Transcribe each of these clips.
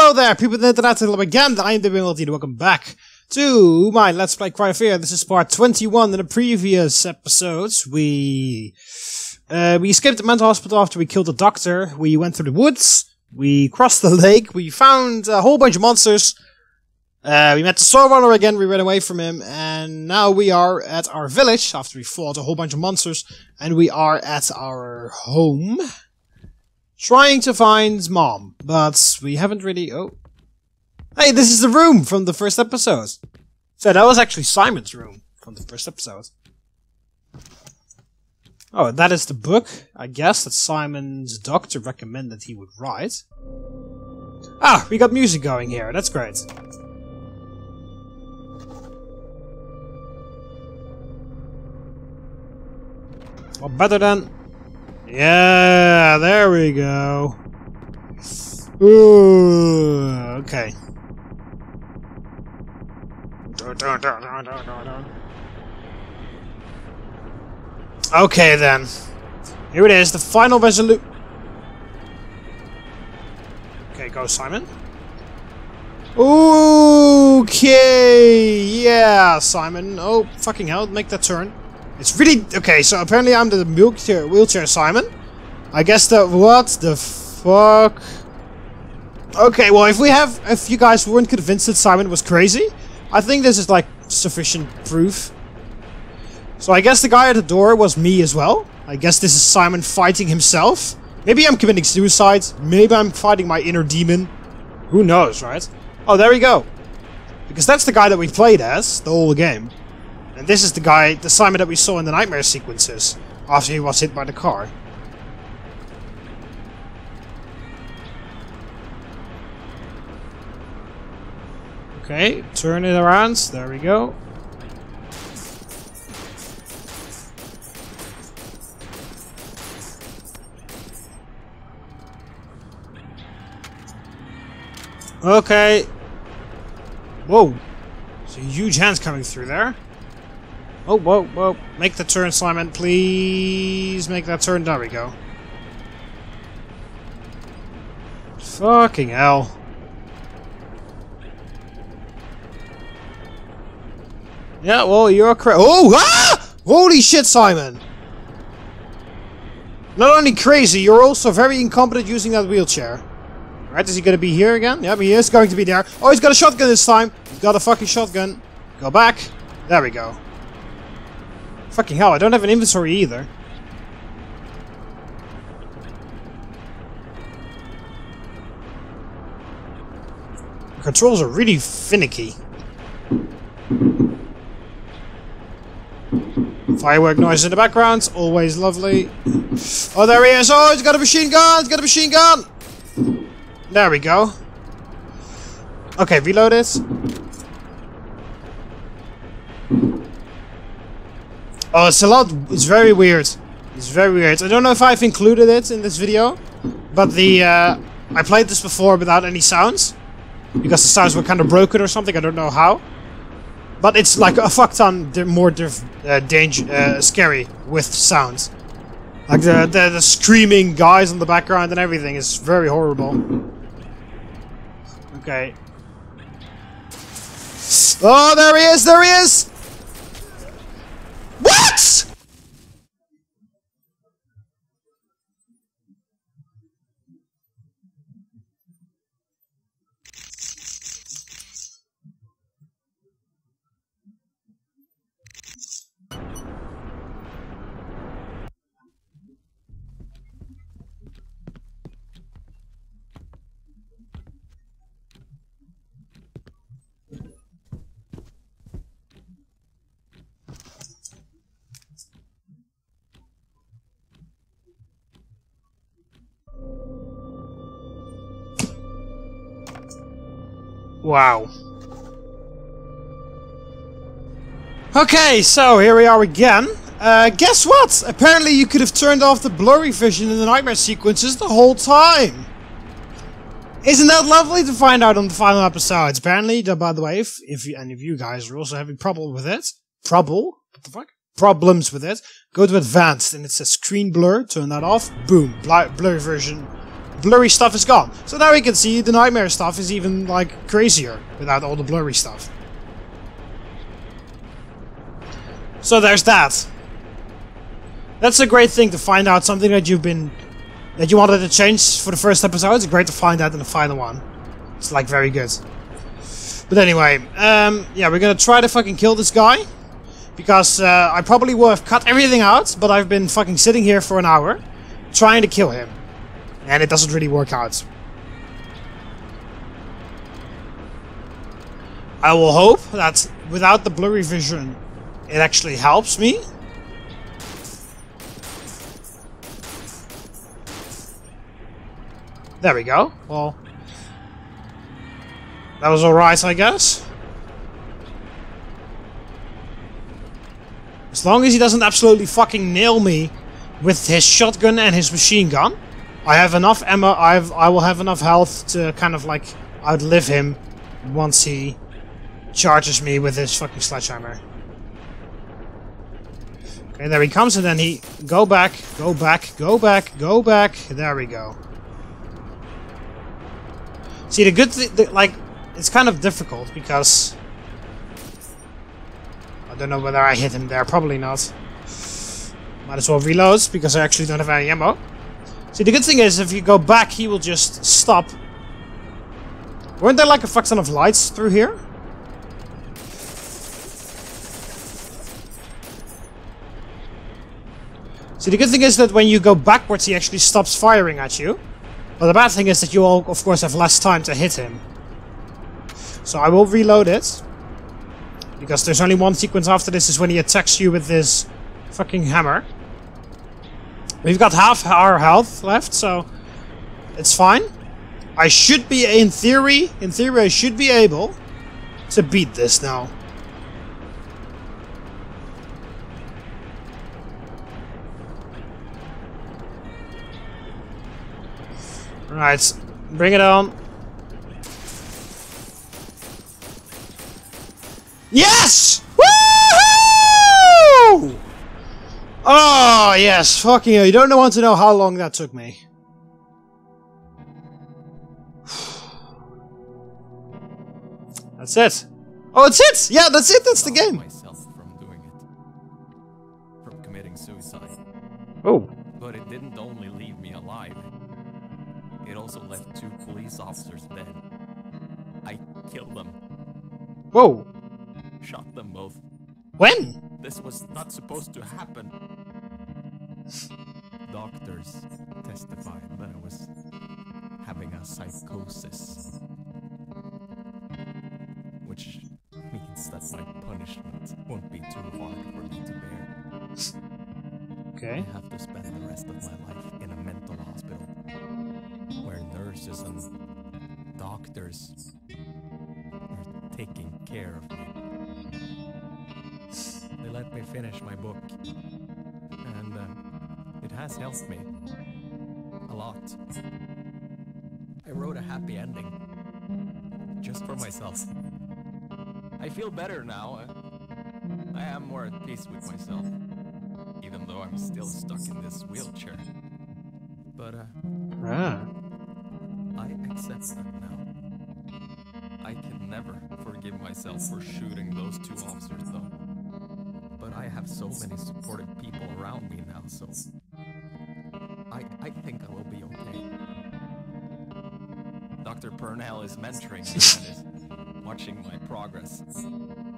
Hello there, people of the internet, hello again, I am TheMBmulti, and welcome back to my Let's Play Cry of Fear. This is part 21. In the previous episodes, we escaped the mental hospital after we killed the doctor, we went through the woods, we crossed the lake, we found a whole bunch of monsters, we met the Sword Runner again, we ran away from him, and now we are at our village, after we fought a whole bunch of monsters, and we are at our home. Trying to find Mom, but we haven't really... Oh. Hey, this is the room from the first episode. So that was actually Simon's room from the first episode. Oh, that is the book, I guess, that Simon's doctor recommended he would write. Ah, we got music going here, that's great. Well, better than... Yeah, there we go. Ooh, okay. Okay then. Here it is, the final resolution. Okay, go Simon. Okay, yeah, Simon. Oh, fucking hell, make that turn. It's really... Okay, so apparently I'm the wheelchair Simon. I guess that... What the fuck? Okay, well, if you guys weren't convinced that Simon was crazy, I think this is, like, sufficient proof. So I guess the guy at the door was me as well. I guess this is Simon fighting himself. Maybe I'm committing suicide. Maybe I'm fighting my inner demon. Who knows, right? Oh, there we go. Because that's the guy that we played as the whole game. And this is the guy, the Simon that we saw in the nightmare sequences, after he was hit by the car. Okay, turn it around, there we go. Okay. Whoa. So huge hands coming through there. Oh, whoa, whoa. Make the turn, Simon. Please make that turn. There we go. Fucking hell. Yeah, well, you're crazy. Oh, ah! Holy shit, Simon. Not only crazy, you're also very incompetent using that wheelchair. Right, is he going to be here again? Yep, he is going to be there. Oh, he's got a shotgun this time. He's got a fucking shotgun. Go back. There we go. Fucking hell, I don't have an inventory either. The controls are really finicky. Firework noise in the background, always lovely. Oh, there he is! Oh, he's got a machine gun! He's got a machine gun! There we go. Okay, reload it. Oh, it's a lot. It's very weird. It's very weird. I don't know if I've included it in this video, but I played this before without any sounds because the sounds were kind of broken or something. I don't know how, but it's like a fuck ton more scary with sounds. Like the screaming guys in the background and everything is very horrible. Okay. Oh, there he is! There he is! What?! Wow. Okay, so here we are again. Guess what? Apparently you could have turned off the blurry vision in the nightmare sequences the whole time. Isn't that lovely to find out on the final episodes? Apparently, by the way, if any of you guys are also having problem with it, what the fuck? Problems with it, go to advanced and it says screen blur, turn that off, boom, blurry version blurry stuff is gone. So now we can see the nightmare stuff is even like crazier without all the blurry stuff. So there's that. That's a great thing to find out something that you wanted to change for the first episode. It's great to find out in the final one. It's like very good. But anyway, yeah, we're gonna try to fucking kill this guy. Because I probably would have cut everything out, but I've been fucking sitting here for an hour trying to kill him. And it doesn't really work out. I will hope that without the blurry vision, it actually helps me. There we go. Well, that was alright, I guess. As long as he doesn't absolutely fucking nail me with his shotgun and his machine gun, I have enough ammo, I will have enough health to kind of like outlive him once he charges me with his fucking sledgehammer. Okay, there he comes, and then he... Go back, go back, go back, go back. There we go. See, the good thing... Like, it's kind of difficult, because... I don't know whether I hit him there. Probably not. Might as well reload, because I actually don't have any ammo. See, the good thing is, if you go back, he will just stop. Weren't there like a fuck ton of lights through here? See, the good thing is that when you go backwards, he actually stops firing at you. But the bad thing is that you all, of course, have less time to hit him. So I will reload it. Because there's only one sequence after this, is when he attacks you with this fucking hammer. We've got half our health left, so it's fine. I should be, in theory, I should be able to beat this now. Right, bring it on. Yes! Woohoo! Oh, yes, fucking hell. You don't want to know how long that took me. That's it. Oh, it's it! Yeah, that's it, that's the game. Myself from doing it. From committing suicide. Oh. But it didn't only leave me alive. It also left 2 police officers dead. I killed them. Whoa. Shot them both. When? This was not supposed to happen. Doctors testified that I was having a psychosis. Which means that my punishment won't be too hard for me to bear. Okay. I have to spend the rest of my life in a mental hospital. Where nurses and doctors are taking care of me. They let me finish my book, and it has helped me a lot. I wrote a happy ending, just for myself. I feel better now. I am more at peace with myself, even though I'm still stuck in this wheelchair. But I accept that now. I can never forgive myself for shooting those 2 officers, though. But I have so many supportive people around me now, so I think I will be okay. Dr. Purnell is mentoring me and is watching my progress.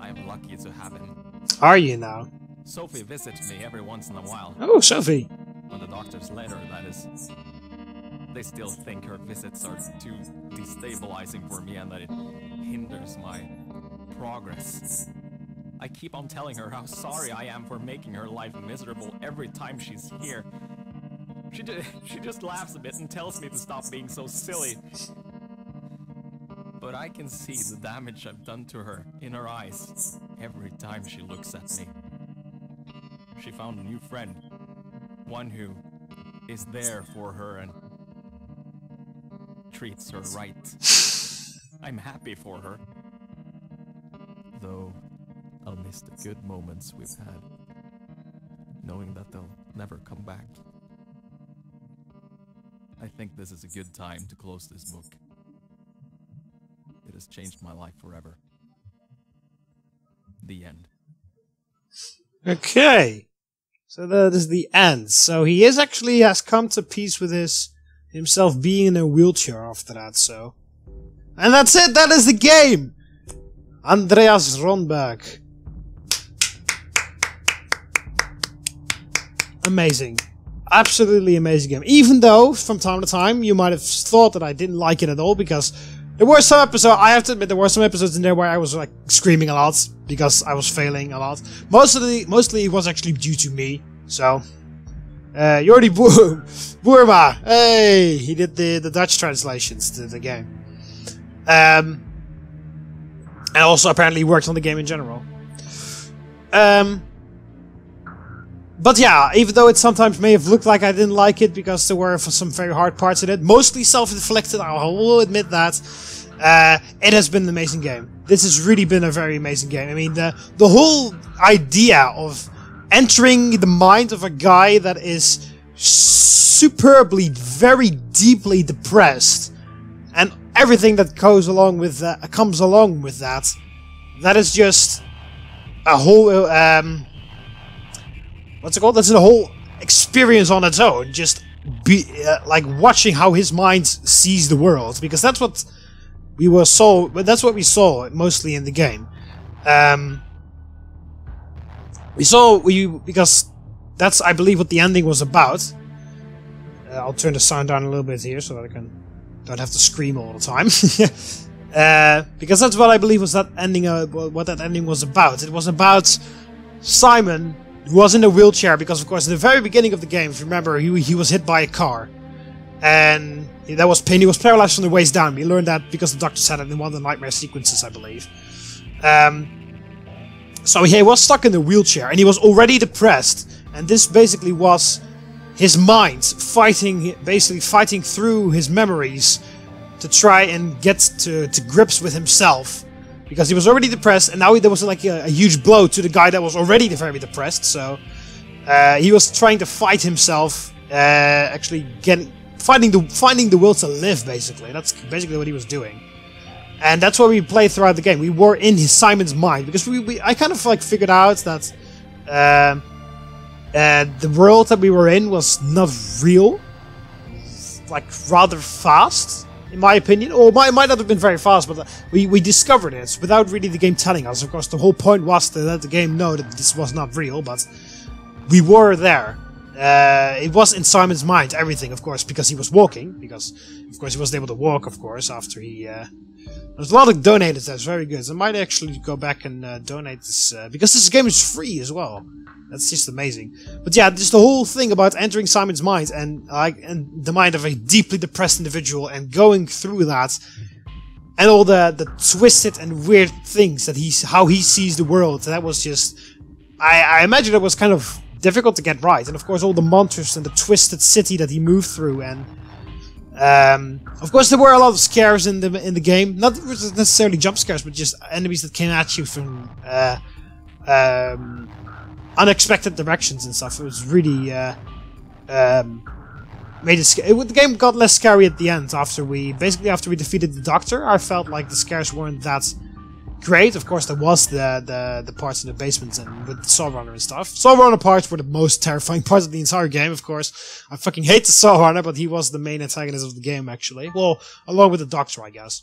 I am lucky to have him. Are you now? Sophie visits me every once in a while. Oh, Sophie. When the doctors let her, that is. They still think her visits are too destabilizing for me and that it hinders my progress. I keep on telling her how sorry I am for making her life miserable every time she's here. She just laughs a bit and tells me to stop being so silly. But I can see the damage I've done to her in her eyes every time she looks at me. She found a new friend, one who is there for her and treats her right. I'm happy for her. Though I'll miss the good moments we've had, knowing that they'll never come back. I think this is a good time to close this book. It has changed my life forever. The end. Okay. So that is the end. So he is actually has come to peace with himself being in a wheelchair after that, so. And that's it, that is the game! Andreas Ronberg. Amazing. Absolutely amazing game. Even though, from time to time, you might have thought that I didn't like it at all, because there were some episodes, I have to admit, there were some episodes in there where I was like screaming a lot, because I was failing a lot. Mostly it was actually due to me, so. Jordi Boerma, hey, he did the Dutch translations to the game. And also apparently worked on the game in general. But yeah, even though it sometimes may have looked like I didn't like it because there were some very hard parts in it, mostly self-inflicted, I will admit that, it has been an amazing game. This has really been a very amazing game. I mean, the whole idea of entering the mind of a guy that is superbly, very deeply depressed, and everything that goes along with that, comes along with that, that is just a whole, what's it called? That's a whole experience on its own. Just like watching how his mind sees the world, because that's what we saw mostly in the game. Because that's, I believe, what the ending was about. I'll turn the sound down a little bit here so that I don't have to scream all the time. Because that's what I believe was that ending. What that ending was about. It was about Simon, who was in a wheelchair because, of course, in the very beginning of the game, if you remember, he was hit by a car, and that was pain. He was paralyzed from the waist down. We learned that because the doctor said it in one of the nightmare sequences, I believe. So he was stuck in the wheelchair, and he was already depressed, and this basically was his mind basically fighting through his memories to try and get to grips with himself, because he was already depressed, and now there was like a huge blow to the guy that was already very depressed, so he was trying to fight himself, actually finding the will to live, basically. That's basically what he was doing. And that's what we played throughout the game. We were in Simon's mind, because I kind of like figured out that the world that we were in was not real, like rather fast, in my opinion. Or it might not have been very fast, but we discovered it without really the game telling us. Of course, the whole point was to let the game know that this was not real, but we were there. It was in Simon's mind, everything, of course, because he was walking, because, of course, he wasn't able to walk, of course, after he, there's a lot of donators that's very good. So I might actually go back and donate this, because this game is free as well. That's just amazing. But yeah, just the whole thing about entering Simon's mind and the mind of a deeply depressed individual and going through that, and all the twisted and weird things that how he sees the world. That was just, I imagine it was kind of difficult to get right. And of course all the monsters and the twisted city that he moved through, and of course there were a lot of scares in the game. Not necessarily jump scares, but just enemies that came at you from unexpected directions and stuff. It was really made it scary. The game got less scary at the end after we defeated the Doctor. I felt like the scares weren't that great. Of course, there was the parts in the basements and with the Saw Runner and stuff. Saw Runner parts were the most terrifying parts of the entire game, of course. I fucking hate the Saw Runner, but he was the main antagonist of the game, actually. Well, along with the Doctor, I guess.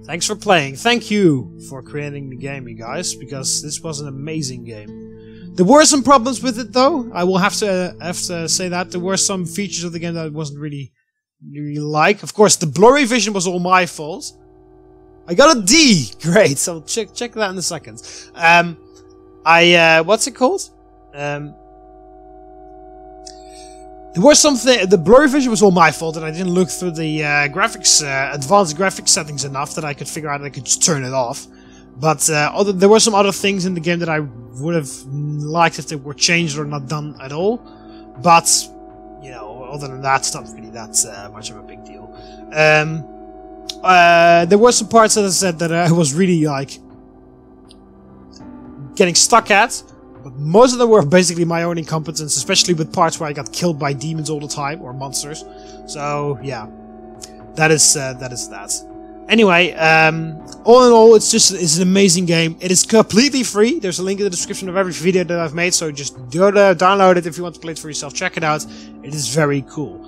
Thanks for playing. Thank you for creating the game, you guys, because this was an amazing game. There were some problems with it, though. I will have to say that. There were some features of the game that I wasn't really like. Of course, the blurry vision was all my fault. I got a D! Great, so check that in a second. What's it called? There was something, the blurry vision was all my fault, and I didn't look through the advanced graphics settings enough that I could figure out that I could just turn it off. But there were some other things in the game that I would have liked if they were changed or not done at all. But, you know, other than that, it's not really that much of a big deal. There were some parts that I said that I was really, like, getting stuck at. But most of them were basically my own incompetence, especially with parts where I got killed by demons all the time, or monsters. So, yeah. That is that. Anyway, all in all, it's an amazing game. It is completely free. There's a link in the description of every video that I've made, so just go to download it if you want to play it for yourself. Check it out. It is very cool.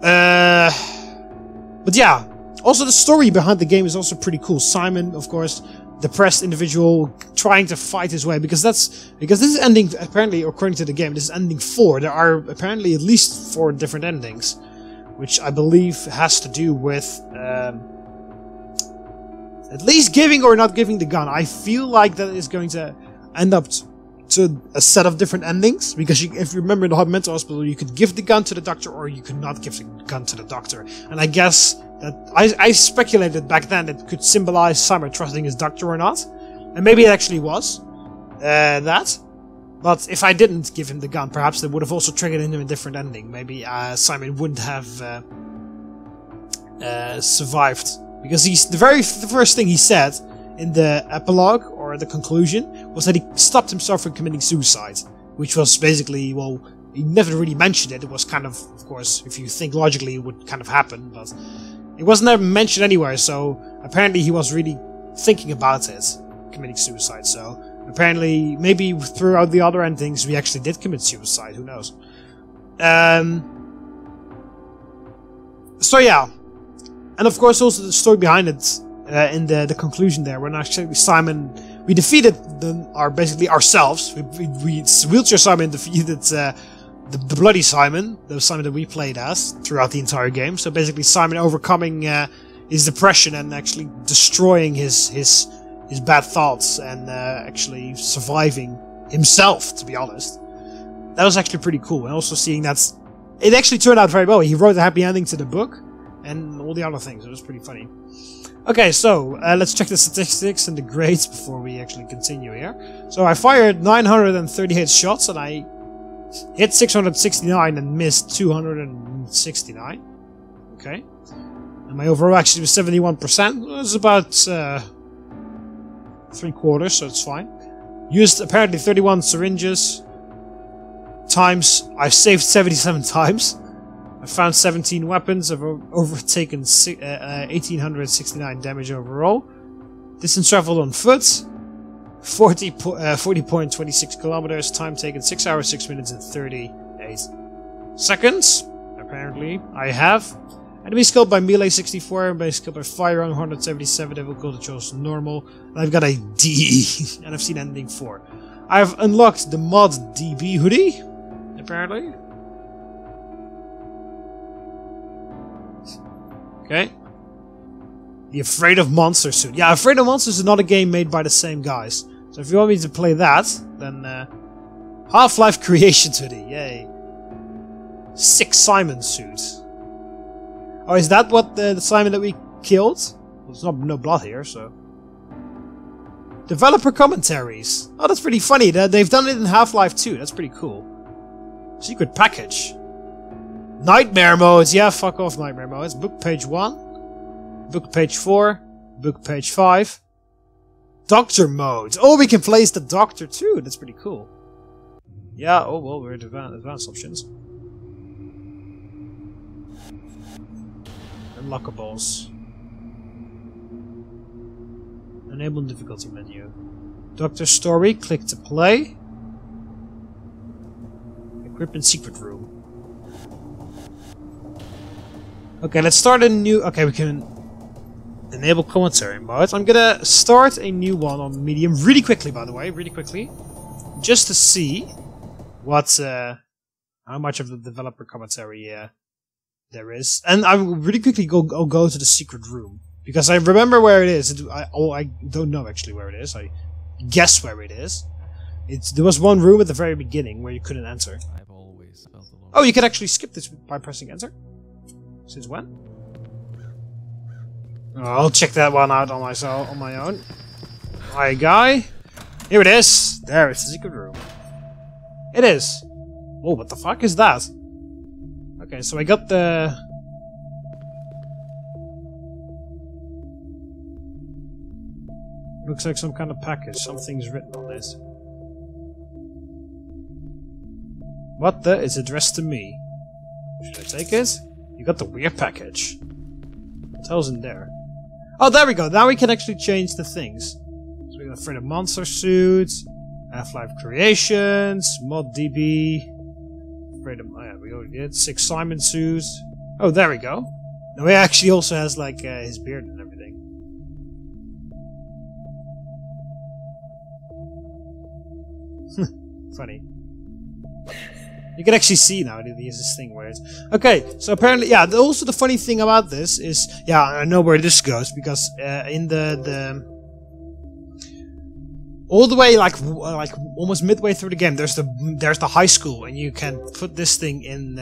But yeah, also the story behind the game is also pretty cool. Simon, of course, depressed individual trying to fight his way, because this is ending, apparently, according to the game, this is ending 4. There are apparently at least 4 different endings, which I believe has to do with at least giving or not giving the gun. I feel like that is going to end up to a set of different endings, because if you remember in the mental hospital, you could give the gun to the doctor or you could not give the gun to the doctor. And I guess that I speculated back then it could symbolize Simon trusting his doctor or not, and maybe it actually was that. But if I didn't give him the gun, perhaps that would have also triggered in him a different ending. Maybe Simon wouldn't have survived, because the first thing he said in the epilogue or the conclusion was that he stopped himself from committing suicide, which was basically, well, he never really mentioned it. It was kind of course, if you think logically, it would kind of happen, but it wasn't ever mentioned anywhere. So apparently he was really thinking about it, committing suicide. So apparently, maybe throughout the other endings, we actually did commit suicide. Who knows? So yeah, and of course also the story behind it in the conclusion there, when actually Simon, we defeated basically ourselves. We wheelchair Simon defeated the bloody Simon, the Simon that we played as throughout the entire game. So basically Simon overcoming his depression and actually destroying his bad thoughts and actually surviving himself, to be honest. That was actually pretty cool. And also seeing that it actually turned out very well. He wrote a happy ending to the book and all the other things. It was pretty funny. Okay, so let's check the statistics and the grades before we actually continue here. So I fired 938 shots and I hit 669 and missed 269. Okay. And my overall actually was 71%. It was about 3/4, so it's fine. Used apparently 31 syringes. Times, I've saved 77 times. I found 17 weapons. I've overtaken 1869 damage overall. Distance traveled on foot, 40.26 kilometers. Time taken 6 hours, 6 minutes and 38 seconds. Apparently, I have. Enemy skill by melee 64, enemy skill by firearm 177, difficulty chose normal. And I've got a D, and I've seen ending 4. I've unlocked the mod DB hoodie, apparently. Okay. The Afraid of Monsters suit. Yeah, Afraid of Monsters is not a game made by the same guys. So if you want me to play that, then Half-Life Creation hoodie. Yay. 6 Simon suit. Oh, is that what the Simon that we killed? Well, there's no blood here, so. Developer commentaries. Oh, that's pretty funny. They've done it in Half-Life 2. That's pretty cool. Secret package. Nightmare modes. Yeah, fuck off nightmare modes. Book page 1. Book page 4. Book page 5. Doctor mode. Oh, we can place the doctor too. That's pretty cool. Yeah, oh well, we're at advanced options. Unlockables. Enable difficulty menu. Doctor story, click to play. Equipment secret room. Okay, let's start a new... Okay, we can enable commentary mode. I'm gonna start a new one on medium really quickly, by the way, really quickly. Just to see what, how much of the developer commentary there is. And I will really quickly go to the secret room. Because I remember where it is. I don't know actually where it is. I guess where it is. There was one room at the very beginning where you couldn't enter. I've always felt alone. Oh, you could actually skip this by pressing enter? Since when? Oh, I'll check that one out on my own. Hi, guy. Here it is. There, it's the secret room. It is. Oh, what the fuck is that? Okay, so I got the... Looks like some kind of package. Something's written on this. What the? It's addressed to me. Should I take it? You got the weird package. What the hell's in there? Oh, there we go. Now we can actually change the things. So we got Freedom Monster suits, Half-Life Creations, Mod DB, Freedom. Oh yeah, we already did 6 Simon suits. Oh, there we go. Now he actually also has like his beard and everything. Funny. You can actually see now that he has this thing where it's... Okay, so apparently, yeah, also the funny thing about this is... Yeah, I know where this goes, because in the... All the way, like almost midway through the game, there's the high school, and you can put this thing in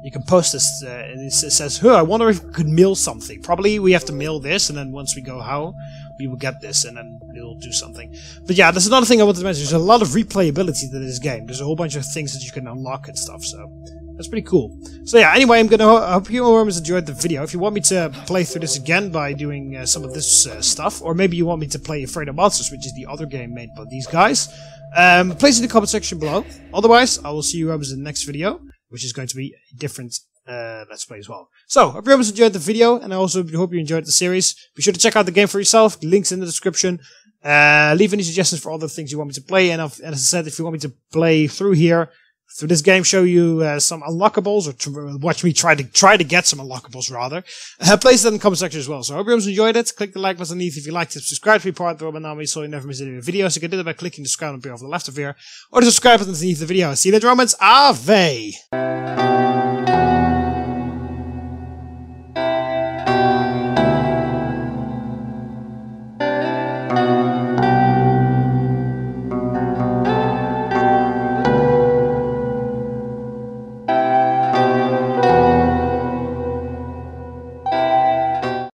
you can post this, and it says, I wonder if we could mail something. Probably we have to mail this, and then once we go how, we will get this, and then it'll do something. But yeah, there's another thing I wanted to mention. There's a lot of replayability to this game. There's a whole bunch of things that you can unlock and stuff, so that's pretty cool. So yeah, anyway, I hope you all enjoyed the video. If you want me to play through this again by doing some of this stuff, or maybe you want me to play Afraid of Monsters, which is the other game made by these guys, place in the comment section below. Otherwise, I will see you in the next video, which is going to be a different Let's Play as well. So, hope you guys enjoyed the video, and I also hope you enjoyed the series. Be sure to check out the game for yourself. Links in the description. Leave any suggestions for other things you want me to play, and as I said, if you want me to play through this game, show you some unlockables, or to watch me try to get some unlockables rather, place that in the comment section as well. So I hope you guys enjoyed it. Click the like button underneath if you liked it. Subscribe to be part of the Roman so you never miss any videos. You can do that by clicking the subscribe button on the left of here, or the subscribe button underneath the video. See you later, Romans. Ave!